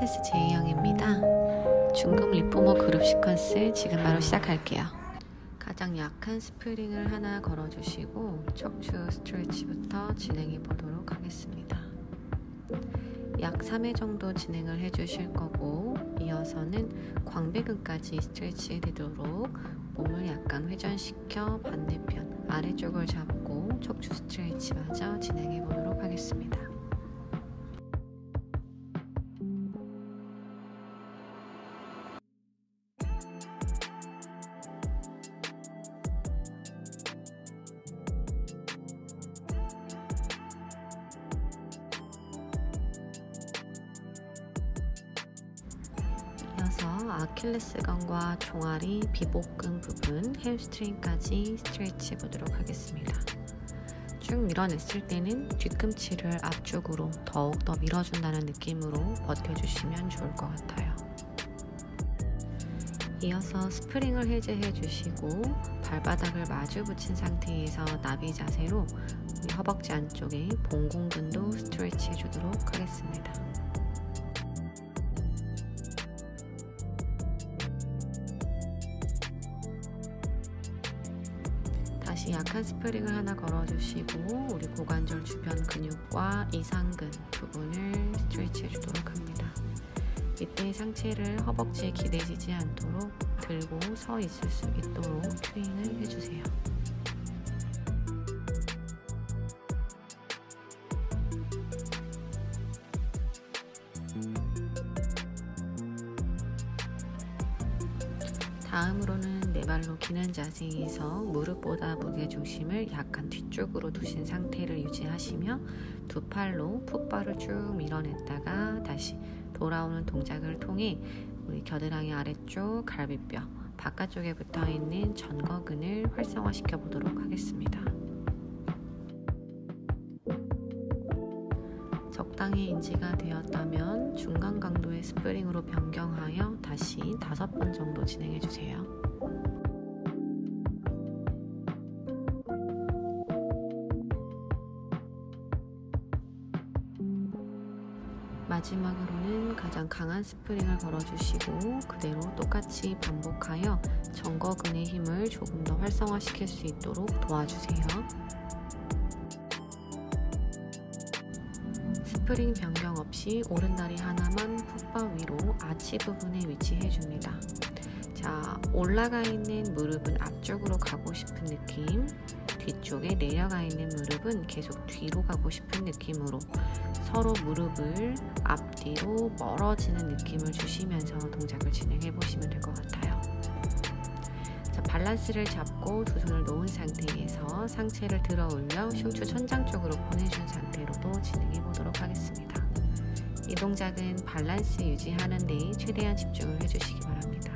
필라테스 제이영입니다. 중급 리포머 그룹 시퀀스 지금 바로 시작할게요. 가장 약한 스프링을 하나 걸어주시고 척추 스트레치부터 진행해 보도록 하겠습니다. 약 3회 정도 진행을 해주실 거고, 이어서는 광배근까지 스트레치 되도록 몸을 약간 회전시켜 반대편 아래쪽을 잡고 척추 스트레치마저 진행해 보도록 하겠습니다. 이어서 아킬레스건과 종아리, 비복근 부분, 햄스트링까지 스트레치 해보도록 하겠습니다. 쭉 밀어냈을 때는 뒤꿈치를 앞쪽으로 더욱더 밀어준다는 느낌으로 버텨주시면 좋을 것 같아요. 이어서 스프링을 해제해 주시고 발바닥을 마주 붙인 상태에서 나비 자세로 우리 허벅지 안쪽에 봉공근도 스트레치 해주도록 하겠습니다. 다시 약한 스프링을 하나 걸어주시고 우리 고관절 주변 근육과 이상근 부분을 스트레치 해주도록 합니다. 이때 상체를 허벅지에 기대지지 않도록 들고 서 있을 수 있도록 튜잉을 해주세요. 다음으로는 네 발로 기는 자세에서 무릎보다 무게중심을 약간 뒤쪽으로 두신 상태를 유지하시며 두 팔로 풋발을 쭉 밀어냈다가 다시 돌아오는 동작을 통해 우리 겨드랑이 아래쪽 갈비뼈 바깥쪽에 붙어있는 전거근을 활성화시켜 보도록 하겠습니다. 적당히 인지가 되었다면 중간 강도의 스프링으로 변경하여 다시 5번 정도 진행해 주세요. 마지막으로는 가장 강한 스프링을 걸어주시고 그대로 똑같이 반복하여 전거근의 힘을 조금 더 활성화시킬 수 있도록 도와주세요. 스프링 변경 없이 오른다리 하나만 풋바 위로 아치 부분에 위치해 줍니다. 자, 올라가 있는 무릎은 앞쪽으로 가고 싶은 느낌, 뒤쪽에 내려가 있는 무릎은 계속 뒤로 가고 싶은 느낌으로 서로 무릎을 앞뒤로 멀어지는 느낌을 주시면서 동작을 진행해 보시면 될 것 같아요. 자, 밸런스를 잡고 두 손을 놓은 상태에서 상체를 들어 올려 흉추 천장 쪽으로 보내준 상태로도 진행해 보도록 하겠습니다. 이 동작은 밸런스 유지하는 데 최대한 집중을 해주시기 바랍니다.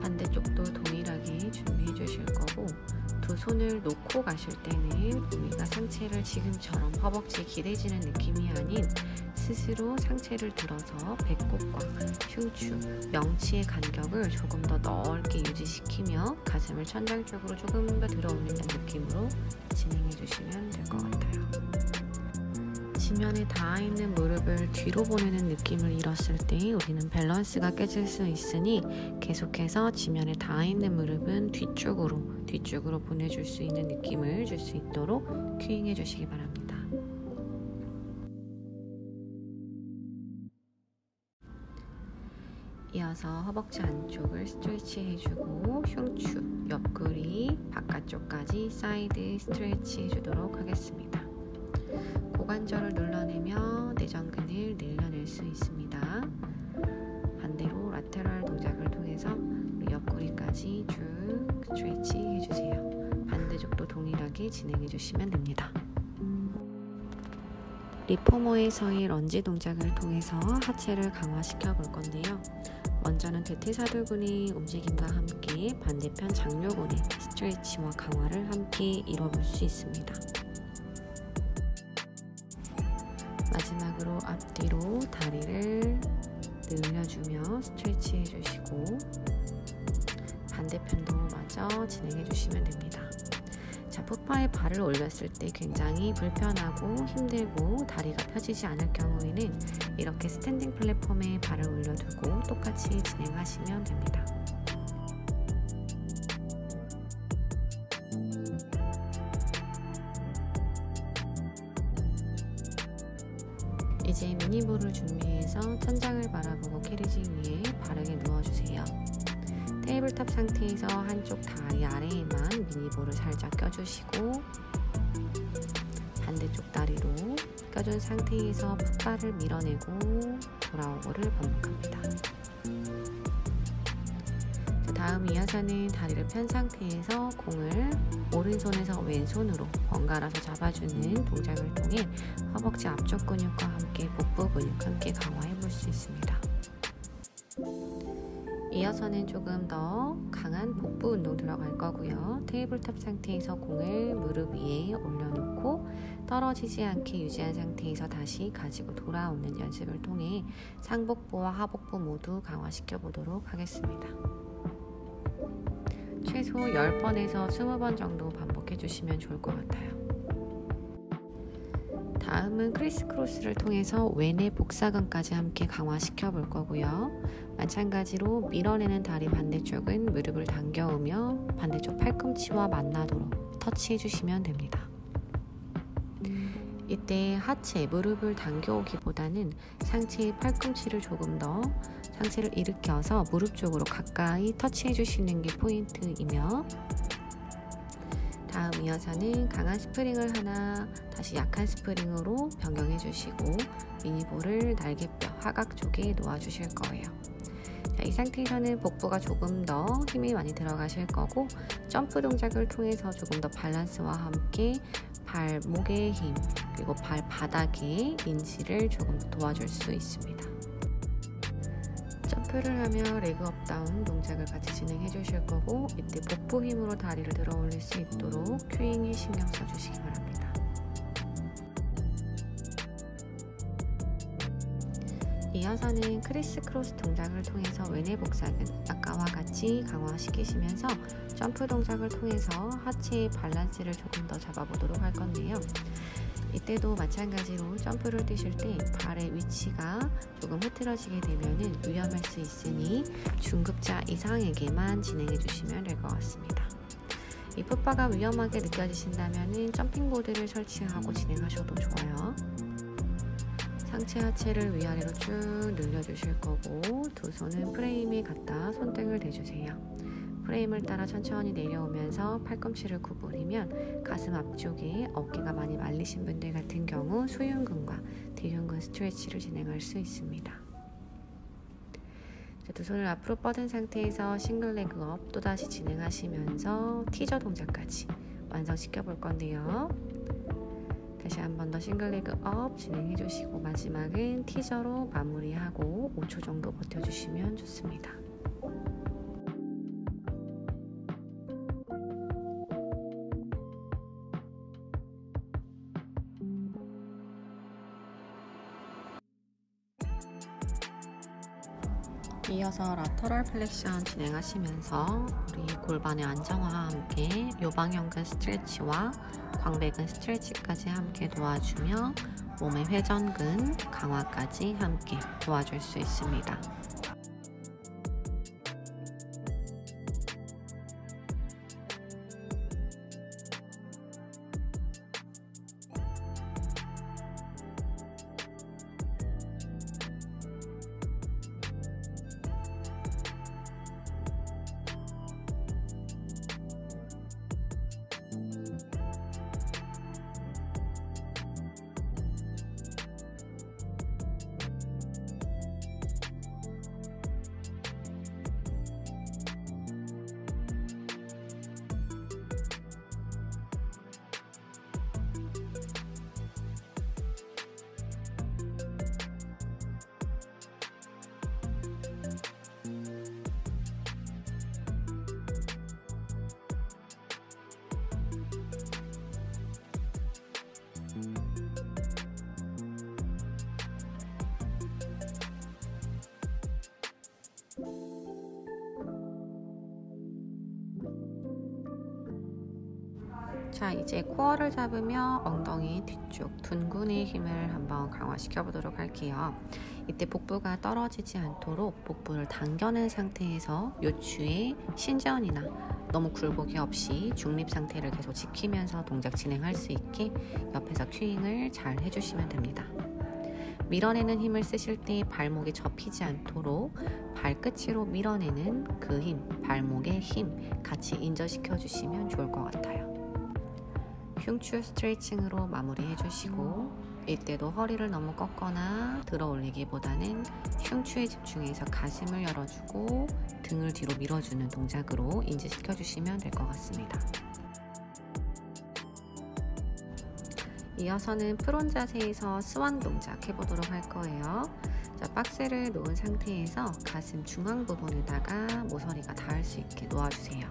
반대쪽도 동일하게 준비해 주실 거고, 두 손을 놓고 가실 때는 우리가 상체를 지금처럼 허벅지에 기대지는 느낌이 아닌 스스로 상체를 들어서 배꼽과 흉추, 명치의 간격을 조금 더 넓게 유지시키며 가슴을 천장 쪽으로 조금 더 들어올리는 느낌으로 진행해 주시면 될 것 같아요. 지면에 닿아 있는 무릎을 뒤로 보내는 느낌을 잃었을 때 우리는 밸런스가 깨질 수 있으니 계속해서 지면에 닿아 있는 무릎은 뒤쪽으로 보내줄 수 있는 느낌을 줄 수 있도록 큐잉 해주시기 바랍니다. 이어서 허벅지 안쪽을 스트레치 해주고 흉추, 옆구리, 바깥쪽까지 사이드 스트레치 해주도록 하겠습니다. 고관절을 눌러내며 내전근을 늘려낼 수 있습니다. 반대로 라테럴 동작을 통해서 옆구리까지 쭉 스트레치 해주세요. 반대쪽도 동일하게 진행해 주시면 됩니다. 리포머에서의 런지 동작을 통해서 하체를 강화시켜 볼 건데요. 먼저는 대퇴사두근의 움직임과 함께 반대편 장요근의 스트레치와 강화를 함께 이뤄볼 수 있습니다. 마지막으로 앞뒤로 다리를 늘려주며 스트레치 해주시고 반대편도 마저 진행해 주시면 됩니다. 자, 풋바에 발을 올렸을 때 굉장히 불편하고 힘들고 다리가 펴지지 않을 경우에는 이렇게 스탠딩 플랫폼에 발을 올려두고 똑같이 진행하시면 됩니다. 이제 미니볼을 준비해서 천장을 바라보고 캐리지 위에 바르게 누워주세요. 테이블탑 상태에서 한쪽 다리 아래에만 미니볼을 살짝 껴주시고 반대쪽 다리로 껴준 상태에서 풋바를 밀어내고 돌아오고를 반복합니다. 다음 이어서는 다리를 편 상태에서 공을 오른손에서 왼손으로 번갈아서 잡아주는 동작을 통해 허벅지 앞쪽 근육과 함께 복부 근육 함께 강화해 볼 수 있습니다. 이어서는 조금 더 강한 복부 운동 들어갈 거고요. 테이블탑 상태에서 공을 무릎 위에 올려놓고 떨어지지 않게 유지한 상태에서 다시 가지고 돌아오는 연습을 통해 상복부와 하복부 모두 강화시켜 보도록 하겠습니다. 최소 10번에서 20번 정도 반복해 주시면 좋을 것 같아요. 다음은 크리스 크로스를 통해서 왼의 복사근까지 함께 강화시켜 볼 거고요. 마찬가지로 밀어내는 다리 반대쪽은 무릎을 당겨오며 반대쪽 팔꿈치와 만나도록 터치해 주시면 됩니다. 이때 하체, 무릎을 당겨오기보다는 상체의 팔꿈치를 조금 더 상체를 일으켜서 무릎 쪽으로 가까이 터치해 주시는 게 포인트이며, 다음 이어서는 강한 스프링을 하나 다시 약한 스프링으로 변경해 주시고 미니볼을 날개뼈 하각 쪽에 놓아 주실 거예요. 자, 이 상태에서는 복부가 조금 더 힘이 많이 들어가실 거고 점프 동작을 통해서 조금 더 밸런스와 함께 발목의 힘 그리고 발바닥의 인지를 조금 더 도와줄 수 있습니다. 점프를 하며 레그업 다운 동작을 같이 진행해 주실 거고 이때 복부 힘으로 다리를 들어 올릴 수 있도록 큐잉에 신경 써 주시기 바랍니다. 이어서는 크리스 크로스 동작을 통해서 왼의 복사근 아까와 같이 강화시키시면서 점프 동작을 통해서 하체의 밸런스를 조금 더 잡아보도록 할 건데요. 이때도 마찬가지로 점프를 뛰실 때 발의 위치가 조금 흐트러지게 되면 위험할 수 있으니 중급자 이상에게만 진행해 주시면 될 것 같습니다. 이 풋바가 위험하게 느껴지신다면 점핑보드를 설치하고 진행하셔도 좋아요. 상체 하체를 위아래로 쭉 늘려주실 거고 두 손은 프레임에 갖다 손등을 대주세요. 프레임을 따라 천천히 내려오면서 팔꿈치를 구부리면 가슴 앞쪽에 어깨가 많이 말리신 분들 같은 경우 수흉근과 뒤흉근 스트레치를 진행할 수 있습니다. 두 손을 앞으로 뻗은 상태에서 싱글 레그업 또다시 진행하시면서 티저 동작까지 완성시켜 볼 건데요. 다시 한 번 더 싱글 레그업 진행해 주시고 마지막은 티저로 마무리하고 5초 정도 버텨주시면 좋습니다. 이어서 라터럴 플렉션 진행하시면서 우리 골반의 안정화와 함께 요방형근 스트레치와 광배근 스트레치까지 함께 도와주며 몸의 회전근 강화까지 함께 도와줄 수 있습니다. 자, 이제 코어를 잡으며 엉덩이 뒤쪽 둔근의 힘을 한번 강화시켜 보도록 할게요. 이때 복부가 떨어지지 않도록 복부를 당겨낸 상태에서 요추의 신전이나 너무 굴곡이 없이 중립 상태를 계속 지키면서 동작 진행할 수 있게 옆에서 큐잉을 잘 해주시면 됩니다. 밀어내는 힘을 쓰실 때 발목이 접히지 않도록 발끝으로 밀어내는 그 힘, 발목의 힘 같이 인저시켜 주시면 좋을 것 같아요. 흉추 스트레칭으로 마무리해 주시고, 이때도 허리를 너무 꺾거나 들어 올리기보다는 흉추에 집중해서 가슴을 열어주고 등을 뒤로 밀어주는 동작으로 인지시켜 주시면 될 것 같습니다. 이어서는 프론 자세에서 스완 동작 해보도록 할 거예요. 자, 박스를 놓은 상태에서 가슴 중앙 부분에다가 모서리가 닿을 수 있게 놓아주세요.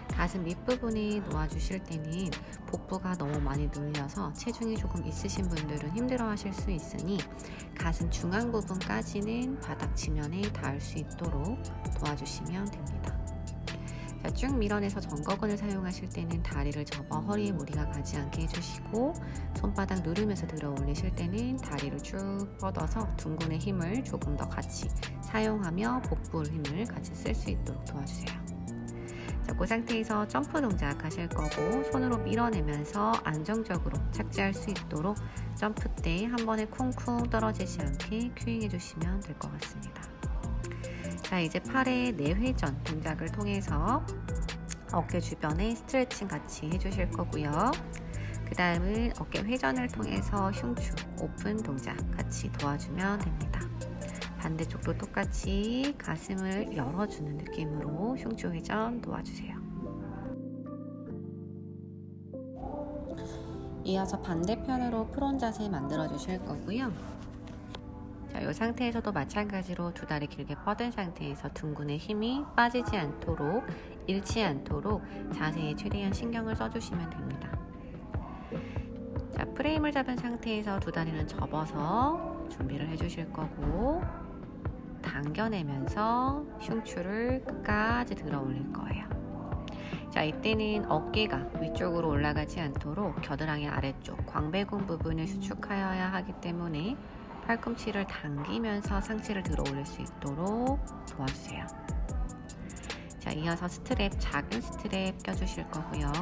가슴 밑부분에 놓아주실 때는 복부가 너무 많이 눌려서 체중이 조금 있으신 분들은 힘들어 하실 수 있으니 가슴 중앙 부분까지는 바닥 지면에 닿을 수 있도록 도와주시면 됩니다. 자, 쭉 밀어내서 전거근을 사용하실 때는 다리를 접어 허리에 무리가 가지 않게 해주시고, 손바닥 누르면서 들어 올리실 때는 다리를 쭉 뻗어서 둔근의 힘을 조금 더 같이 사용하며 복부 힘을 같이 쓸 수 있도록 도와주세요. 자, 그 상태에서 점프 동작 하실 거고, 손으로 밀어내면서 안정적으로 착지할 수 있도록 점프 때 한 번에 쿵쿵 떨어지지 않게 큐잉 해주시면 될 것 같습니다. 자, 이제 팔의 내회전 동작을 통해서 어깨 주변에 스트레칭 같이 해주실 거고요. 그 다음은 어깨 회전을 통해서 흉추 오픈 동작 같이 도와주면 됩니다. 반대쪽도 똑같이 가슴을 열어주는 느낌으로 흉추 회전 도와주세요. 이어서 반대편으로 프론 자세 만들어 주실 거고요. 자, 이 상태에서도 마찬가지로 두 다리 길게 뻗은 상태에서 둔근의 힘이 빠지지 않도록, 잃지 않도록 자세에 최대한 신경을 써주시면 됩니다. 자, 프레임을 잡은 상태에서 두 다리는 접어서 준비를 해주실 거고, 당겨내면서 흉추를 끝까지 들어 올릴 거예요. 자, 이때는 어깨가 위쪽으로 올라가지 않도록 겨드랑이 아래쪽 광배근 부분을 수축하여야 하기 때문에 팔꿈치를 당기면서 상체를 들어 올릴 수 있도록 도와주세요. 자, 이어서 스트랩, 작은 스트랩 껴주실 거고요.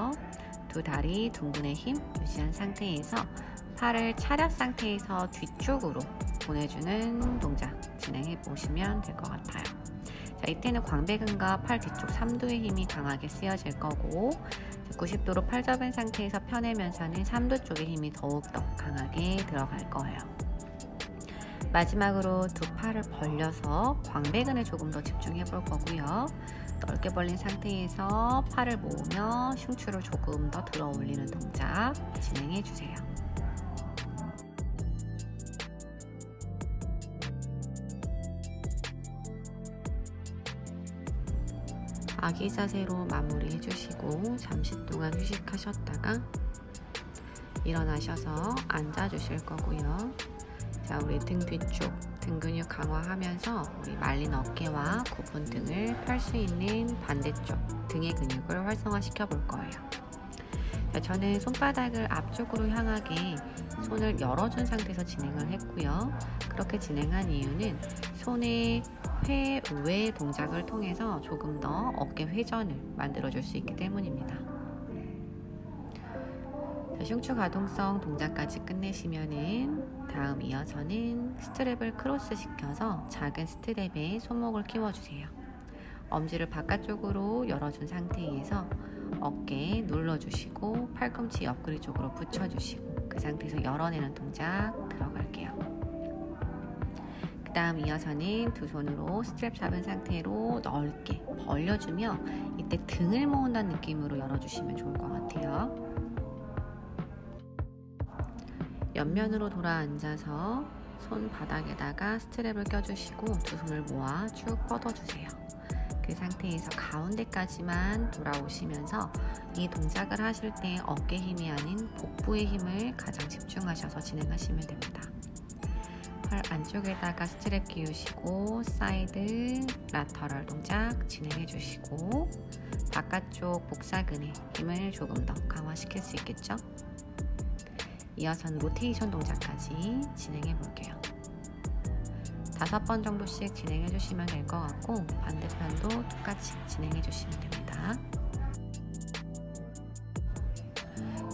두 다리 둔근의 힘 유지한 상태에서 팔을 차렷 상태에서 뒤쪽으로 보내주는 동작 진행해 보시면 될 것 같아요. 자, 이때는 광배근과 팔 뒤쪽 삼두의 힘이 강하게 쓰여질 거고, 90도로 팔 접은 상태에서 펴내면서는 삼두 쪽의 힘이 더욱더 강하게 들어갈 거예요. 마지막으로 두 팔을 벌려서 광배근에 조금 더 집중해 볼 거고요. 넓게 벌린 상태에서 팔을 모으며 흉추를 조금 더 들어 올리는 동작 진행해 주세요. 아기 자세로 마무리해 주시고 잠시 동안 휴식하셨다가 일어나셔서 앉아 주실 거고요. 자, 우리 등 뒤쪽 등 근육 강화하면서 우리 말린 어깨와 굽은 등을 펼 수 있는 반대쪽 등의 근육을 활성화시켜 볼 거예요. 자, 저는 손바닥을 앞쪽으로 향하게 손을 열어준 상태에서 진행을 했고요. 그렇게 진행한 이유는 손의 회외 동작을 통해서 조금 더 어깨 회전을 만들어줄 수 있기 때문입니다. 자, 흉추 가동성 동작까지 끝내시면은 다음 이어서는 스트랩을 크로스 시켜서 작은 스트랩에 손목을 끼워주세요. 엄지를 바깥쪽으로 열어준 상태에서 어깨에 눌러주시고 팔꿈치 옆구리 쪽으로 붙여주시고 그 상태에서 열어내는 동작 들어갈게요. 그 다음 이어서는 두 손으로 스트랩 잡은 상태로 넓게 벌려주며 이때 등을 모은다는 느낌으로 열어주시면 좋을 것 같아요. 옆면으로 돌아 앉아서 손 바닥에다가 스트랩을 껴주시고 두 손을 모아 쭉 뻗어주세요. 그 상태에서 가운데까지만 돌아오시면서 이 동작을 하실 때 어깨 힘이 아닌 복부의 힘을 가장 집중하셔서 진행하시면 됩니다. 팔 안쪽에다가 스트랩 끼우시고 사이드 라터럴 동작 진행해 주시고 바깥쪽 복사근에 힘을 조금 더 강화시킬 수 있겠죠? 이어서는 로테이션 동작까지 진행해 볼게요. 5번 정도씩 진행해 주시면 될 것 같고 반대편도 똑같이 진행해 주시면 됩니다.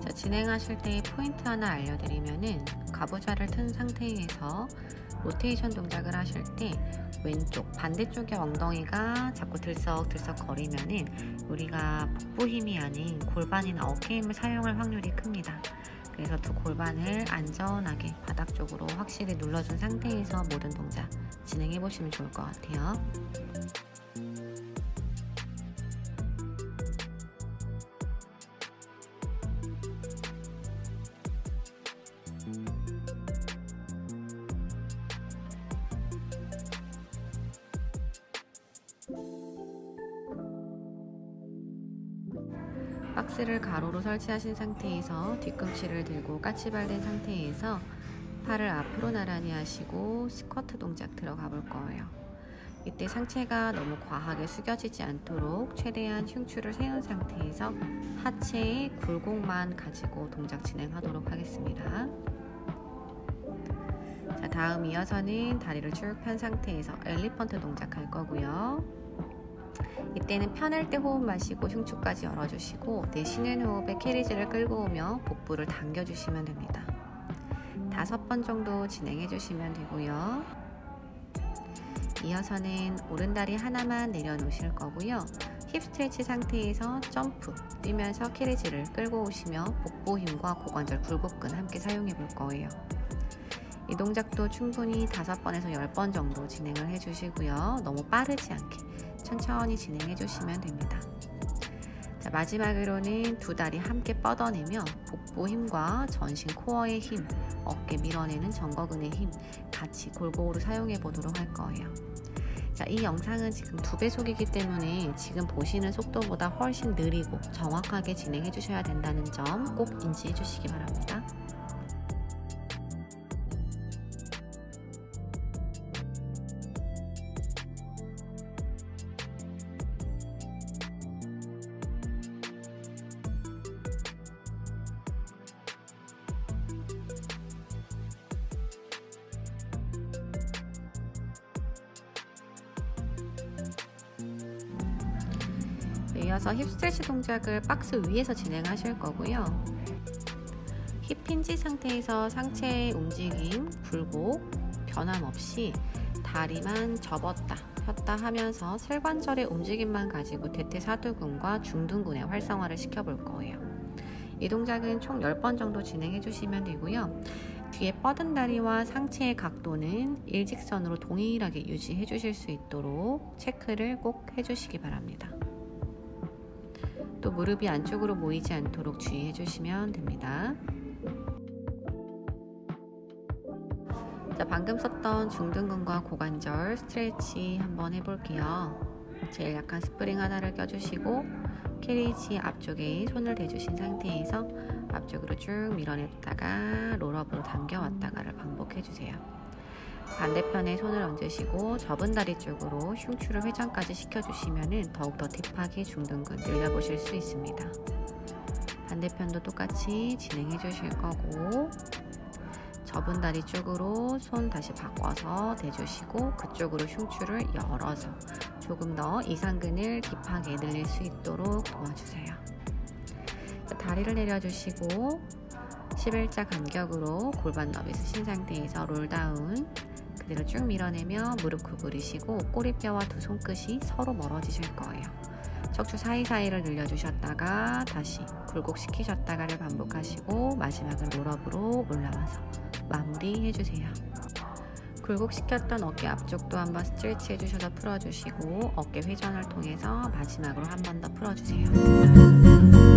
자, 진행하실 때 포인트 하나 알려드리면은 가부좌를 튼 상태에서 로테이션 동작을 하실 때 왼쪽 반대쪽의 엉덩이가 자꾸 들썩들썩 거리면은 우리가 복부 힘이 아닌 골반이나 어깨 힘을 사용할 확률이 큽니다. 그래서 두 골반을 안전하게 바닥 쪽으로 확실히 눌러준 상태에서 모든 동작 진행해 보시면 좋을 것 같아요. 박스를 가로로 설치하신 상태에서 뒤꿈치를 들고 까치발된 상태에서 팔을 앞으로 나란히 하시고 스쿼트 동작 들어가 볼 거예요. 이때 상체가 너무 과하게 숙여지지 않도록 최대한 흉추를 세운 상태에서 하체의 굴곡만 가지고 동작 진행하도록 하겠습니다. 자, 다음 이어서는 다리를 쭉 편 상태에서 엘리펀트 동작 할 거고요. 이때는 편할 때 호흡 마시고 흉추까지 열어주시고 내쉬는 호흡에 캐리지를 끌고 오며 복부를 당겨주시면 됩니다. 5번 정도 진행해 주시면 되고요. 이어서는 오른다리 하나만 내려놓으실 거고요. 힙 스트레치 상태에서 점프, 뛰면서 캐리지를 끌고 오시며 복부 힘과 고관절 굴곡근 함께 사용해 볼 거예요. 이 동작도 충분히 5번에서 10번 정도 진행을 해주시고요. 너무 빠르지 않게 천천히 진행해 주시면 됩니다. 자, 마지막으로는 두 다리 함께 뻗어내며 복부 힘과 전신 코어의 힘, 어깨 밀어내는 정거근의 힘 같이 골고루 사용해 보도록 할 거예요. 자, 이 영상은 지금 2배속이기 때문에 지금 보시는 속도보다 훨씬 느리고 정확하게 진행해 주셔야 된다는 점 꼭 인지해 주시기 바랍니다. 이어서 힙 스트레치 동작을 박스 위에서 진행하실 거고요. 힙 힌지 상태에서 상체의 움직임, 굴곡, 변함없이 다리만 접었다 폈다 하면서 슬관절의 움직임만 가지고 대퇴사두근과 중둔근의 활성화를 시켜볼 거예요. 이 동작은 총 10번 정도 진행해 주시면 되고요. 뒤에 뻗은 다리와 상체의 각도는 일직선으로 동일하게 유지해 주실 수 있도록 체크를 꼭 해주시기 바랍니다. 또 무릎이 안쪽으로 모이지 않도록 주의해 주시면 됩니다. 자, 방금 썼던 중둔근과 고관절 스트레치 한번 해볼게요. 제일 약한 스프링 하나를 껴주시고 캐리지 앞쪽에 손을 대주신 상태에서 앞쪽으로 쭉 밀어냈다가 롤업으로 당겨왔다가를 반복해주세요. 반대편에 손을 얹으시고 접은 다리 쪽으로 흉추를 회전까지 시켜주시면 더욱더 딥하게 중둔근 늘려보실 수 있습니다. 반대편도 똑같이 진행해 주실 거고 접은 다리 쪽으로 손 다시 바꿔서 대주시고 그쪽으로 흉추를 열어서 조금 더 이상근을 딥하게 늘릴 수 있도록 도와주세요. 다리를 내려주시고 11자 간격으로 골반 너비 쓰신 상태에서 롤다운 그대로 쭉 밀어내며 무릎 구부리시고 꼬리뼈와 두 손끝이 서로 멀어지실 거예요. 척추 사이사이를 늘려주셨다가 다시 굴곡시키셨다가를 반복하시고 마지막은 롤업으로 올라와서 마무리해주세요. 굴곡시켰던 어깨 앞쪽도 한번 스트레치 해주셔서 풀어주시고 어깨 회전을 통해서 마지막으로 한 번 더 풀어주세요.